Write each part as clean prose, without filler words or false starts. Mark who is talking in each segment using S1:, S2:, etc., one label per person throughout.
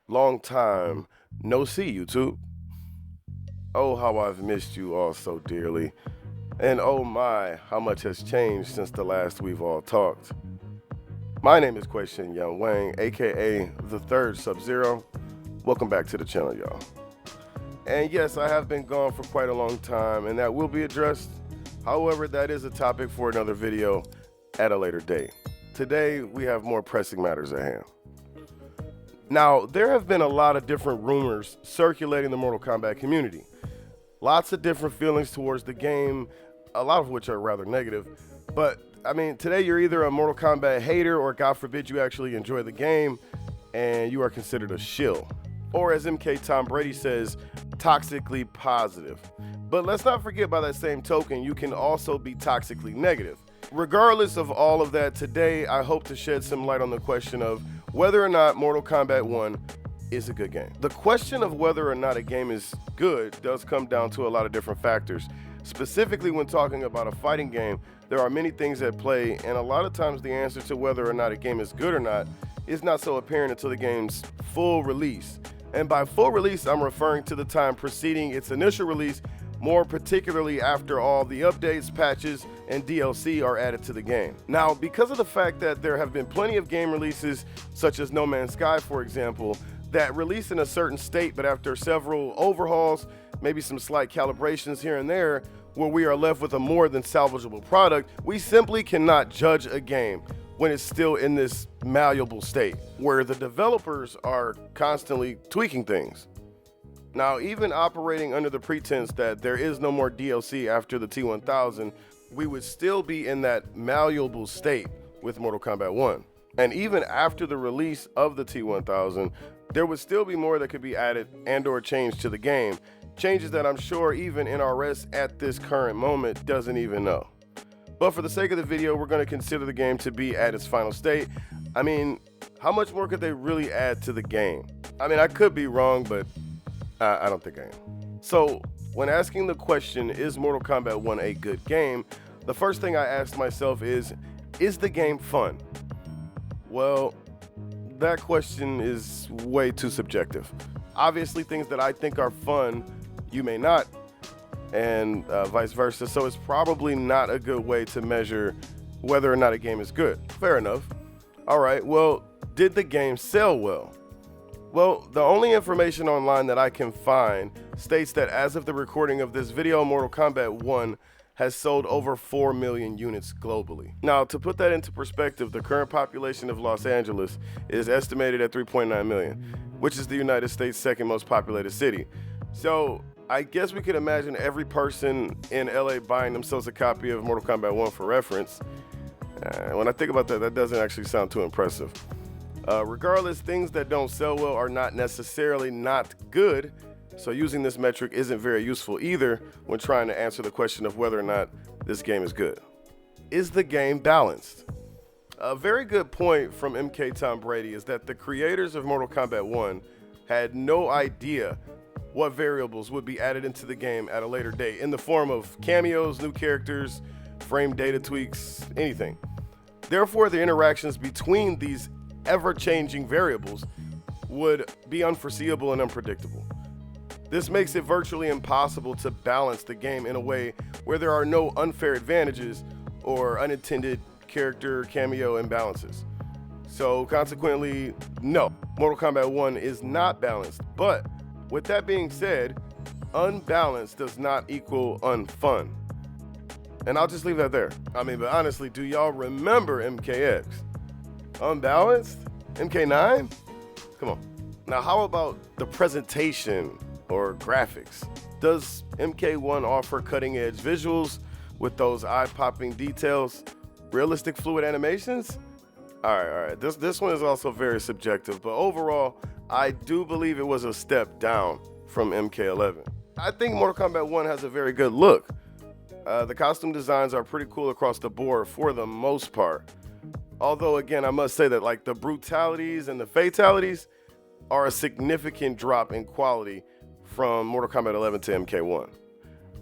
S1: Long time no see, YouTube. Oh, how I've missed you all so dearly. And oh my, how much has changed since the last we've all talked. My name is Question Young Wang, aka the third Sub-Zero. Welcome back to the channel, y'all. And yes, I have been gone for quite a long time, and that will be addressed. However, that is a topic for another video at a later date. Today, we have more pressing matters at hand. Now, there have been a lot of different rumors circulating the Mortal Kombat community. Lots of different feelings towards the game, a lot of which are rather negative. But, I mean, today you're either a Mortal Kombat hater or, God forbid, you actually enjoy the game and you are considered a shill. Or as MK Tom Brady says, toxically positive. But let's not forget, by that same token, you can also be toxically negative. Regardless of all of that, today I hope to shed some light on the question of whether or not Mortal Kombat 1 is a good game. The question of whether or not a game is good does come down to a lot of different factors. Specifically, when talking about a fighting game, there are many things at play, and a lot of times the answer to whether or not a game is good or not is not so apparent until the game's full release. And by full release, I'm referring to the time preceding its initial release, more particularly after all the updates, patches, and DLC are added to the game. Now, because of the fact that there have been plenty of game releases, such as No Man's Sky, for example, that release in a certain state, but after several overhauls, maybe some slight calibrations here and there, where we are left with a more than salvageable product, we simply cannot judge a game when it's still in this malleable state, where the developers are constantly tweaking things. Now, even operating under the pretense that there is no more DLC after the T1000, we would still be in that malleable state with Mortal Kombat 1. And even after the release of the T1000, there would still be more that could be added and or changed to the game. Changes that I'm sure even NRS at this current moment doesn't even know. But for the sake of the video, we're going to consider the game to be at its final state. I mean, how much more could they really add to the game? I mean, I could be wrong, but I don't think I am. So, when asking the question, is Mortal Kombat 1 a good game? The first thing I asked myself is the game fun? Well, that question is way too subjective. Obviously, things that I think are fun, you may not, and vice versa. So it's probably not a good way to measure whether or not a game is good. Fair enough. All right, well, did the game sell well? Well, the only information online that I can find states that as of the recording of this video, Mortal Kombat 1 has sold over 4 million units globally. Now, to put that into perspective, the current population of Los Angeles is estimated at 3.9 million, which is the United States' second most populated city. So I guess we could imagine every person in LA buying themselves a copy of Mortal Kombat 1 for reference. When I think about that, that doesn't actually sound too impressive. Regardless, things that don't sell well are not necessarily not good, so using this metric isn't very useful either when trying to answer the question of whether or not this game is good. Is the game balanced? A very good point from MK Tom Brady is that the creators of Mortal Kombat 1 had no idea what variables would be added into the game at a later date in the form of cameos, new characters, frame data tweaks, anything. Therefore, the interactions between these ever-changing variables would be unforeseeable and unpredictable. This makes it virtually impossible to balance the game in a way where there are no unfair advantages or unintended character cameo imbalances. So consequently, no, Mortal Kombat 1 is not balanced. But with that being said, unbalanced does not equal unfun. And I'll just leave that there. I mean, but honestly, do y'all remember MKX? Unbalanced? MK9? Come on. Now, how about the presentation or graphics? Does MK1 offer cutting-edge visuals with those eye-popping details? Realistic fluid animations? All right. This one is also very subjective, but overall, I do believe it was a step down from MK11. I think Mortal Kombat 1 has a very good look. The costume designs are pretty cool across the board for the most part. Although, again, I must say that like the brutalities and the fatalities are a significant drop in quality from Mortal Kombat 11 to MK1.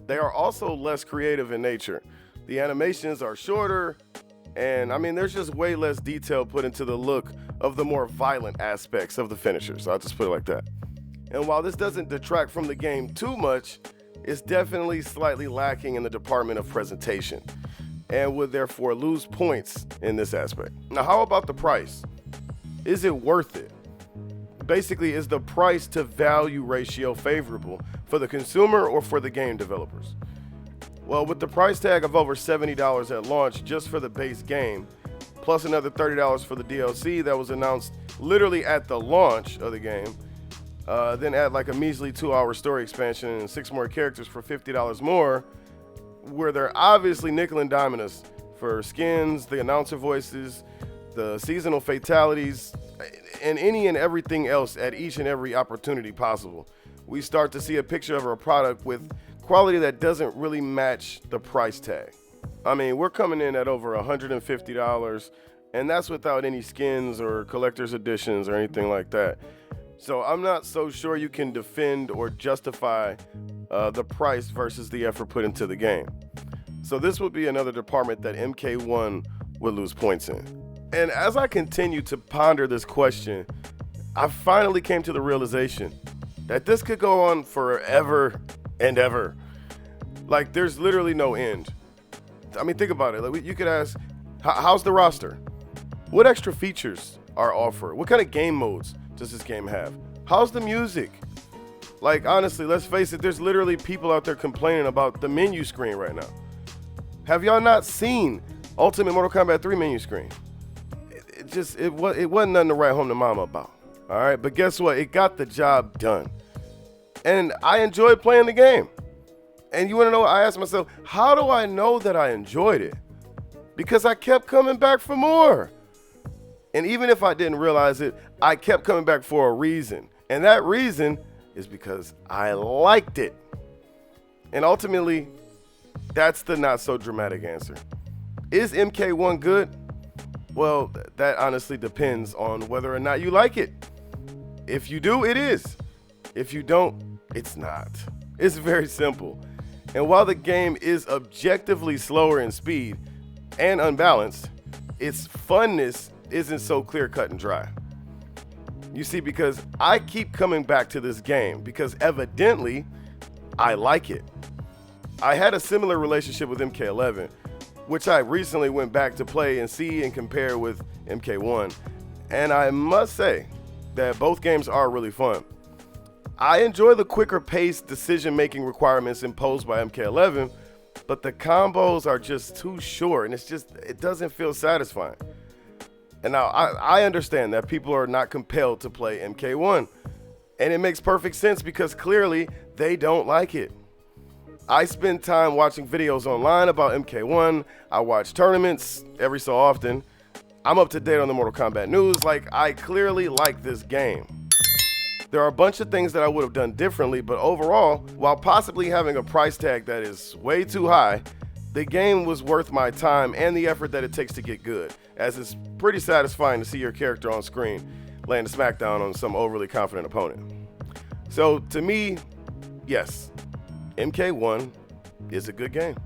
S1: They are also less creative in nature. The animations are shorter, And I mean, there's just way less detail put into the look of the more violent aspects of the finishers. I'll just put it like that. And while this doesn't detract from the game too much, it's definitely slightly lacking in the department of presentation and would therefore lose points in this aspect. Now, how about the price? Is it worth it? Basically, is the price to value ratio favorable for the consumer or for the game developers? Well, with the price tag of over $70 at launch just for the base game, plus another $30 for the DLC that was announced literally at the launch of the game, then add like a measly 2-hour story expansion and 6 more characters for $50 more, where they're obviously nickel and diming us for skins, the announcer voices, the seasonal fatalities, and any and everything else at each and every opportunity possible. We start to see a picture of a product with quality that doesn't really match the price tag. I mean, we're coming in at over $150, and that's without any skins or collector's editions or anything like that. So I'm not so sure you can defend or justify the price versus the effort put into the game. So this would be another department that MK1 would lose points in. And as I continue to ponder this question, I finally came to the realization that this could go on forever and ever. Like, there's literally no end. I mean, think about it. Like, you could ask, how's the roster? What extra features are offered? What kind of game modes does this game have? How's the music? Like, honestly, let's face it, there's literally people out there complaining about the menu screen right now. Have y'all not seen Ultimate Mortal Kombat 3 menu screen? It wasn't nothing to write home to mama about. All right, but guess what? It got the job done. And I enjoyed playing the game. And you want to know, I asked myself, how do I know that I enjoyed it? Because I kept coming back for more. And even if I didn't realize it, I kept coming back for a reason. And that reason is because I liked it. And ultimately, that's the not so dramatic answer. Is MK1 good? Well, that honestly depends on whether or not you like it. If you do, it is. If you don't, it's not. It's very simple. And while the game is objectively slower in speed and unbalanced, its funness isn't so clear cut and dry. You see, because I keep coming back to this game because evidently I like it. I had a similar relationship with MK11, which I recently went back to play and see and compare with MK1. And I must say that both games are really fun. I enjoy the quicker paced decision-making requirements imposed by MK11, but the combos are just too short and it doesn't feel satisfying. And now I understand that people are not compelled to play MK1, and it makes perfect sense because clearly they don't like it. I spend time watching videos online about MK1. I watch tournaments every so often. I'm up to date on the Mortal Kombat news. Like, I clearly like this game. There are a bunch of things that I would have done differently, but overall, while possibly having a price tag that is way too high, the game was worth my time and the effort that it takes to get good, as it's pretty satisfying to see your character on screen laying a smackdown on some overly confident opponent. So to me, yes, MK1 is a good game.